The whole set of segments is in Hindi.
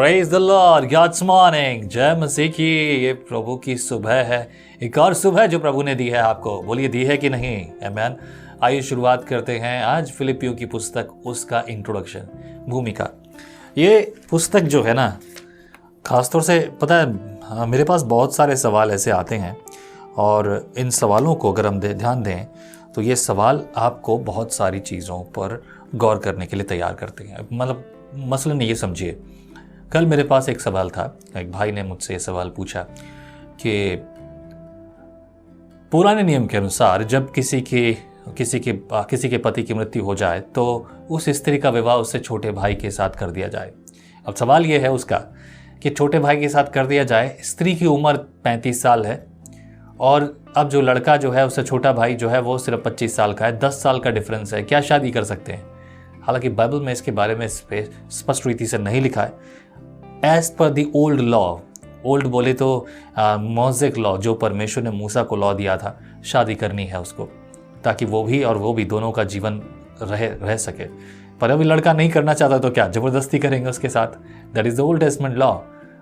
Praise the lord, God's morning. जय मसीह की। ये प्रभु की सुबह है, एक और सुबह जो प्रभु ने दी है आपको। बोलिए, दी है कि नहीं? आमीन। आइए शुरुआत करते हैं आज फिलिपियों की पुस्तक, उसका इंट्रोडक्शन, भूमिका। ये पुस्तक जो है ना, खासतौर से पता है मेरे पास बहुत सारे सवाल ऐसे आते हैं और इन सवालों को अगर हम ध्यान दें तो ये सवाल आपको बहुत सारी चीज़ों पर गौर करने के लिए तैयार करते हैं। मतलब मसलन ये समझिए, कल मेरे पास एक सवाल था। एक भाई ने मुझसे ये सवाल पूछा कि पुराने नियम के अनुसार जब किसी के पति की मृत्यु हो जाए तो उस स्त्री का विवाह उससे छोटे भाई के साथ कर दिया जाए। अब सवाल ये है उसका कि छोटे भाई के साथ कर दिया जाए। स्त्री की उम्र 35 साल है और अब जो लड़का जो है उससे छोटा भाई जो है वो सिर्फ 25 साल का है। 10 साल का डिफरेंस है। क्या शादी कर सकते हैं? हालांकि बाइबल में इसके बारे में स्पष्ट रीति से नहीं लिखा है। As per the old law, old बोले तो मोज़ेक लॉ, जो परमेश्वर ने मूसा को लॉ दिया था, शादी करनी है उसको, ताकि वो भी दोनों का जीवन रह सके। पर अभी लड़का नहीं करना चाहता तो क्या जबरदस्ती करेंगे उसके साथ? That is the old testament law.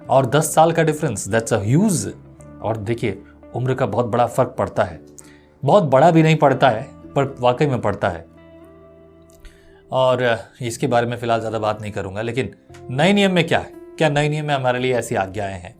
और 10 साल का डिफरेंस, दैट्स अ ह्यूज। और देखिए, उम्र का बहुत बड़ा फर्क पड़ता है। बहुत बड़ा भी नहीं पड़ता है, पर वाकई में पड़ता है। और इसके बारे में फिलहाल ज़्यादा बात नहीं करूंगा। लेकिन नए नियम में क्या है? क्या नए नियम में हमारे लिए ऐसी आज्ञाएं हैं?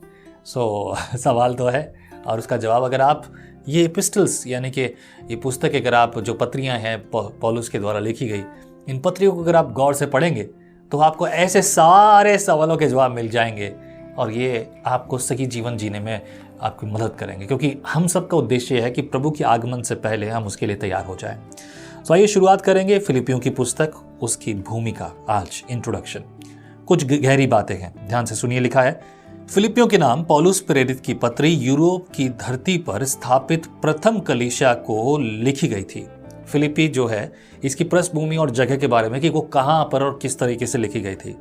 सवाल तो है और उसका जवाब, अगर आप ये एपिस्टल्स यानी कि ये पुस्तक, अगर आप जो पत्रियां हैं पौलुस के द्वारा लिखी गई, इन पत्रियों को अगर आप गौर से पढ़ेंगे तो आपको ऐसे सारे सवालों के जवाब मिल जाएंगे और ये आपको सही जीवन जीने में आपकी मदद करेंगे, क्योंकि हम सबका उद्देश्य है कि प्रभु के आगमन से पहले हम उसके लिए तैयार हो जाएं। तो आइए शुरुआत करेंगे फिलिपियों की पुस्तक, उसकी भूमिका। आज इंट्रोडक्शन, कुछ गहरी बातें हैं, ध्यान से सुनिए। लिखा है, फिलिपियों के नाम पौलुस प्रेरित की पत्री यूरोप की धरती पर स्थापित प्रथम कलीसिया को लिखी गई थी। फिलिपी जो है, इसकी पृष्ठभूमि और जगह के बारे में कि वो कहाँ पर और किस तरीके से लिखी गई थी,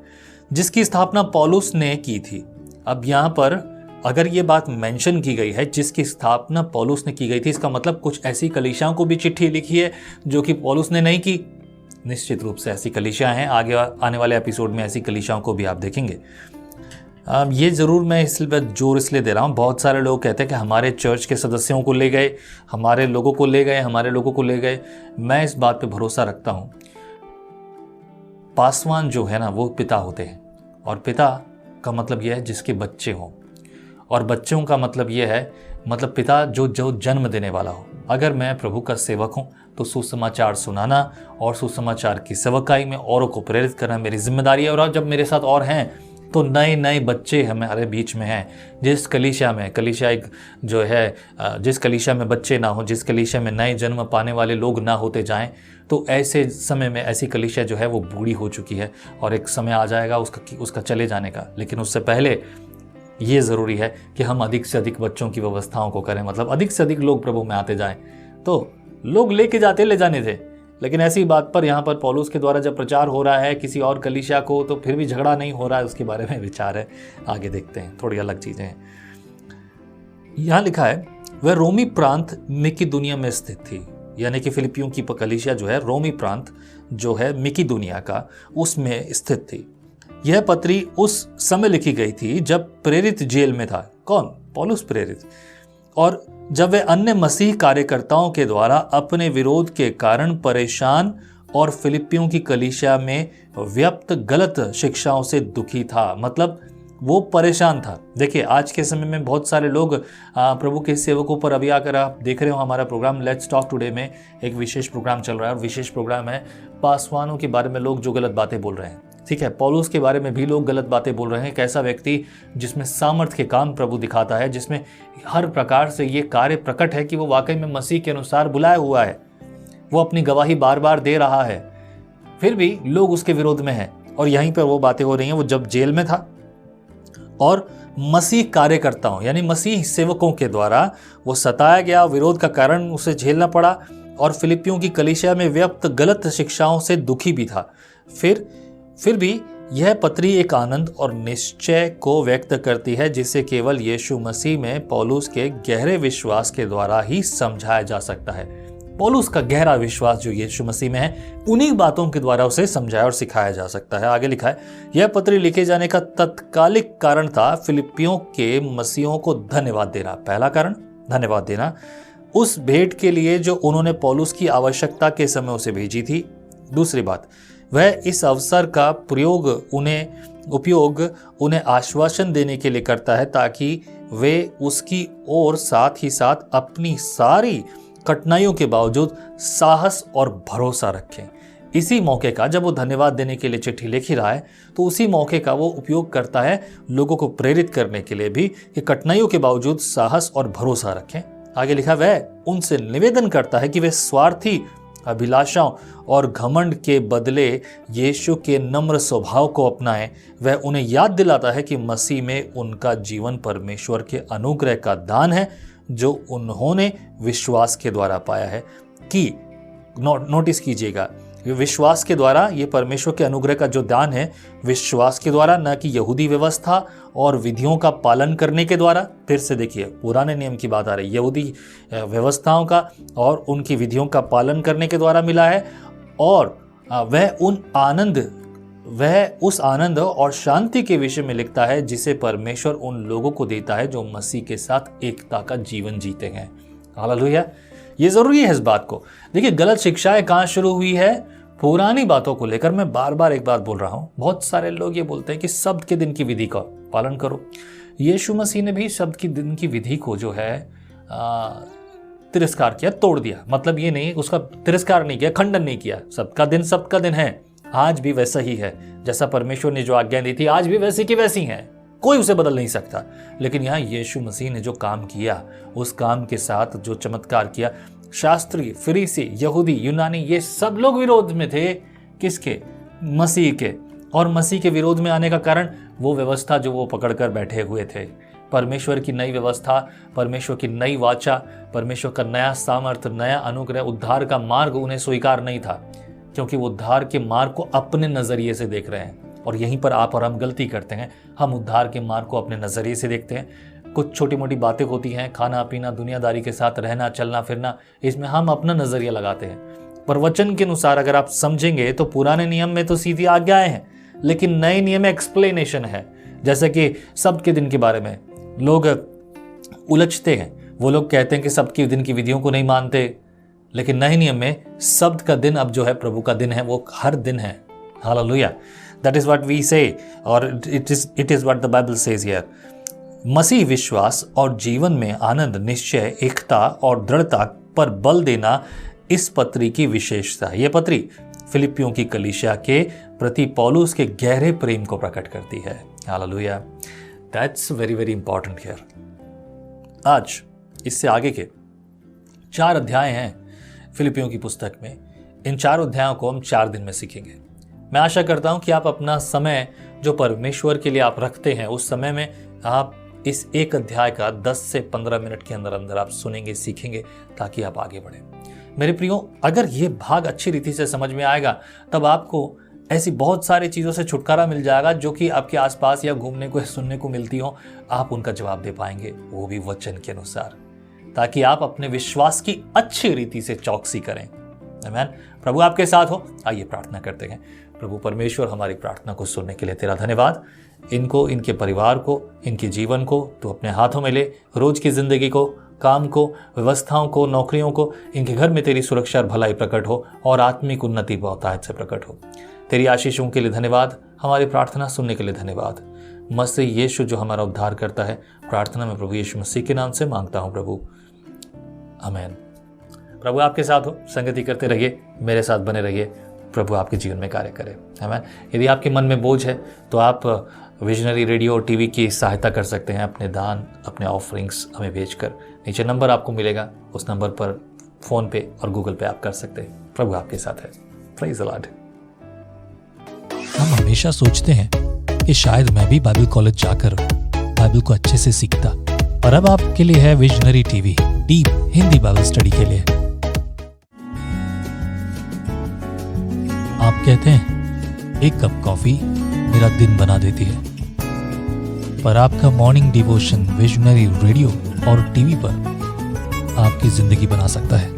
जिसकी स्थापना पौलुस ने की थी। अब यहाँ पर अगर ये बात मेंशन की गई है जिसकी स्थापना पौलुस ने की गई थी, इसका मतलब कुछ ऐसी कलीसियाओं को भी चिट्ठी लिखी है जो कि पौलुस ने नहीं की। निश्चित रूप से ऐसी कलीसियां हैं, आगे आने वाले एपिसोड में ऐसी कलीसियाओं को भी आप देखेंगे। ये ज़रूर मैं इसलिए जोर इसलिए दे रहा हूँ, बहुत सारे लोग कहते हैं कि हमारे चर्च के सदस्यों को ले गए, हमारे लोगों को ले गए। मैं इस बात पे भरोसा रखता हूँ। पासवान जो है ना, वो पिता होते हैं, और पिता का मतलब यह है जिसके बच्चे हों, और बच्चों का मतलब यह है, मतलब पिता जो जन्म देने वाला हो। अगर मैं प्रभु का सेवक हूँ तो सुसमाचार सुनाना और सुसमाचार की सेवकाई में औरों को प्रेरित करना मेरी जिम्मेदारी है। और जब मेरे साथ और हैं तो नए बच्चे हमारे बीच में हैं। जिस कलीसिया में बच्चे ना हो, जिस कलीसिया में नए जन्म पाने वाले लोग ना होते जाएं, तो ऐसे समय में ऐसी कलीसिया जो है वो बूढ़ी हो चुकी है और एक समय आ जाएगा उसका चले जाने का। लेकिन उससे पहले ये ज़रूरी है कि हम अधिक से अधिक बच्चों की व्यवस्थाओं को करें, मतलब अधिक से अधिक लोग प्रभु में आते जाएं। तो लोग ले जाने थे, लेकिन ऐसी बात पर यहाँ पर पौलुस के द्वारा जब प्रचार हो रहा है किसी और कलीसिया को, तो फिर भी झगड़ा नहीं हो रहा है, उसके बारे में विचार है। आगे देखते हैं, थोड़ी अलग चीज़ें हैं। यहाँ लिखा है, वह रोमी प्रांत मिकिदुनिया में स्थित थी, यानी कि फिलिपियों की कलीसिया जो है रोमी प्रांत जो है मिकिदुनिया का, उसमें स्थित थी। यह पत्री उस समय लिखी गई थी जब प्रेरित जेल में था। कौन? पौलुस प्रेरित। और जब वे अन्य मसीह कार्यकर्ताओं के द्वारा अपने विरोध के कारण परेशान और फिलिपियों की कलीसिया में व्याप्त गलत शिक्षाओं से दुखी था। मतलब वो परेशान था। देखिए, आज के समय में बहुत सारे लोग प्रभु के सेवकों पर, अभी आकर आप देख रहे हो हमारा प्रोग्राम लेट्स टॉक टुडे में एक विशेष प्रोग्राम चल रहा है, और विशेष प्रोग्राम है पासवानों के बारे में लोग जो गलत बातें बोल रहे हैं। ठीक है, पौलुस के बारे में भी लोग गलत बातें बोल रहे हैं। एक ऐसा व्यक्ति जिसमें सामर्थ्य के काम प्रभु दिखाता है, जिसमें हर प्रकार से ये कार्य प्रकट है कि वो वाकई में मसीह के अनुसार बुलाया हुआ है, वो अपनी गवाही बार बार दे रहा है, फिर भी लोग उसके विरोध में हैं। और यहीं पर वो बातें हो रही हैं। वो जब जेल में था और मसीह कार्यकर्ताओं यानी मसीह सेवकों के द्वारा वो सताया गया, विरोध का कारण उसे झेलना पड़ा, और फिलिपियों की कलीसिया में व्याप्त गलत शिक्षाओं से दुखी भी था। फिर भी यह पत्री एक आनंद और निश्चय को व्यक्त करती है जिसे केवल यीशु मसीह में पौलुस के गहरे विश्वास के द्वारा ही समझाया जा सकता है। पौलुस का गहरा विश्वास जो यीशु मसीह में है, उन्हीं बातों के द्वारा उसे समझाया और सिखाया जा सकता है। आगे लिखा है, यह पत्री लिखे जाने का तत्कालिक कारण था फिलिपियों के मसीहों को धन्यवाद देना। पहला कारण, धन्यवाद देना उस भेंट के लिए जो उन्होंने पौलुस की आवश्यकता के समय उसे भेजी थी। दूसरी बात, वह इस अवसर का उपयोग उन्हें आश्वासन देने के लिए करता है ताकि वे उसकी ओर साथ ही साथ अपनी सारी कठिनाइयों के बावजूद साहस और भरोसा रखें। इसी मौके का, जब वो धन्यवाद देने के लिए चिट्ठी लिख ही रहा है, तो उसी मौके का वो उपयोग करता है लोगों को प्रेरित करने के लिए भी कि कठिनाइयों के बावजूद साहस और भरोसा रखें। आगे लिखा, वह उनसे निवेदन करता है कि वे स्वार्थी अभिलाषाओं और घमंड के बदले यीशु के नम्र स्वभाव को अपनाएं। वह उन्हें याद दिलाता है कि मसीह में उनका जीवन परमेश्वर के अनुग्रह का दान है जो उन्होंने विश्वास के द्वारा पाया है। कि नोटिस कीजिएगा, विश्वास के द्वारा, ये परमेश्वर के अनुग्रह का जो दान है विश्वास के द्वारा, न कि यहूदी व्यवस्था और विधियों का पालन करने के द्वारा। फिर से देखिए, पुराने नियम की बात आ रही है, यहूदी व्यवस्थाओं का और उनकी विधियों का पालन करने के द्वारा मिला है। और वह उस आनंद और शांति के विषय में लिखता है जिसे परमेश्वर उन लोगों को देता है जो मसीह के साथ एकता का जीवन जीते हैं। हालेलुया। ये जरूरी है इस बात को। देखिए, गलत शिक्षाएं कहाँ शुरू हुई है? पुरानी बातों को लेकर। मैं बार बार एक बात बोल रहा हूं, बहुत सारे लोग ये बोलते हैं कि सब्त के दिन की विधि का पालन करो। यीशु मसीह ने भी सब्त के दिन की विधि को जो है तिरस्कार किया, तोड़ दिया। मतलब ये नहीं, उसका तिरस्कार नहीं किया, खंडन नहीं किया। सब्त का दिन है, आज भी वैसा ही है। जैसा परमेश्वर ने जो आज्ञा दी थी, आज भी वैसी की वैसी हैं, कोई उसे बदल नहीं सकता। लेकिन यहाँ यीशु मसीह ने जो काम किया, उस काम के साथ जो चमत्कार किया, शास्त्री, फरीसी, यहूदी, यूनानी, ये सब लोग विरोध में थे। किसके? मसीह के। और मसीह के विरोध में आने का कारण वो व्यवस्था जो वो पकड़कर बैठे हुए थे। परमेश्वर की नई व्यवस्था, परमेश्वर की नई वाचा, परमेश्वर का नया सामर्थ्य, नया अनुग्रह, उद्धार का मार्ग उन्हें स्वीकार नहीं था, क्योंकि वो उद्धार के मार्ग को अपने नजरिए से देख रहे हैं। और यहीं पर आप और हम गलती करते हैं। हम उद्धार के मार्ग को अपने नजरिए से देखते हैं। कुछ छोटी मोटी बातें होती हैं, खाना पीना, दुनियादारी के साथ रहना, चलना फिरना, इसमें हम अपना नजरिया लगाते हैं। पर वचन के अनुसार अगर आप समझेंगे तो पुराने नियम में तो सीधी आज्ञाएं हैं, लेकिन नए नियम में एक्सप्लेनेशन है। जैसे कि सब्त के दिन के बारे में लोग उलझते हैं। वो लोग कहते हैं कि सब्त के दिन की विधियों को नहीं मानते, लेकिन नए नियम में सब्त का दिन अब जो है प्रभु का दिन है, वो हर दिन है। Hallelujah. That is what we say, or it is what the Bible says here. मसीह विश्वास और जीवन में आनंद, निश्चय, एकता और दृढ़ता पर बल देना इस पत्री की विशेषता है। यह पत्री फिलिपियों की कलीसिया के प्रति पौलुस के गहरे प्रेम को प्रकट करती है। Hallelujah. That's very very important here. आज इससे आगे के 4 अध्याय हैं फिलिपियों की पुस्तक में। इन 4 अध्यायों को हम 4 दिन में सीखेंगे। मैं आशा करता हूं कि आप अपना समय जो परमेश्वर के लिए आप रखते हैं, उस समय में आप इस एक अध्याय का 10 से 15 मिनट के अंदर अंदर आप सुनेंगे, सीखेंगे, ताकि आप आगे बढ़ें। मेरे प्रियो, अगर ये भाग अच्छी रीति से समझ में आएगा, तब आपको ऐसी बहुत सारी चीज़ों से छुटकारा मिल जाएगा जो कि आपके आसपास या घूमने को, सुनने को मिलती हो। आप उनका जवाब दे पाएंगे, वो भी वचन के अनुसार, ताकि आप अपने विश्वास की अच्छी रीति से चौकसी करें। आमीन। प्रभु आपके साथ हो। आइए प्रार्थना करते हैं। प्रभु परमेश्वर, हमारी प्रार्थना को सुनने के लिए तेरा धन्यवाद। इनको, इनके परिवार को, इनके जीवन को तू अपने हाथों में ले। रोज की जिंदगी को, काम को, व्यवस्थाओं को, नौकरियों को, इनके घर में तेरी सुरक्षा और भलाई प्रकट हो और आत्मिक उन्नति बहुतायत से प्रकट हो। तेरी आशीषों के लिए धन्यवाद। हमारी प्रार्थना सुनने के लिए धन्यवाद। मसीह यीशु जो हमारा उद्धार करता है, प्रार्थना में प्रभु यीशु मसीह के नाम से मांगता हूँ प्रभु, आमीन। प्रभु आपके साथ हो, संगति करते रहिए, मेरे साथ बने रहिए। प्रभु आपके जीवन में कार्य करे। आमीन। यदि आपके मन में बोझ है तो आप विजनरी रेडियो और टीवी की सहायता कर सकते हैं। अपने दान, अपने ऑफरिंग्स हमें भेजकर, नीचे नंबर आपको मिलेगा, उस नंबर पर फोन पे और गूगल पे आप कर सकते हैं। प्रभु आपके साथ है। Praise the Lord. हम हमेशा सोचते हैं कि शायद मैं भी बाइबल कॉलेज जाकर बाइबल को अच्छे से सीखता, और अब आपके लिए है visionary TV, deep Hindi Bible study के लिए। आप कहते हैं एक कप कॉफी मेरा दिन बना देती है, पर आपका मॉर्निंग डिवोशन विजनरी रेडियो और टीवी पर आपकी जिंदगी बना सकता है।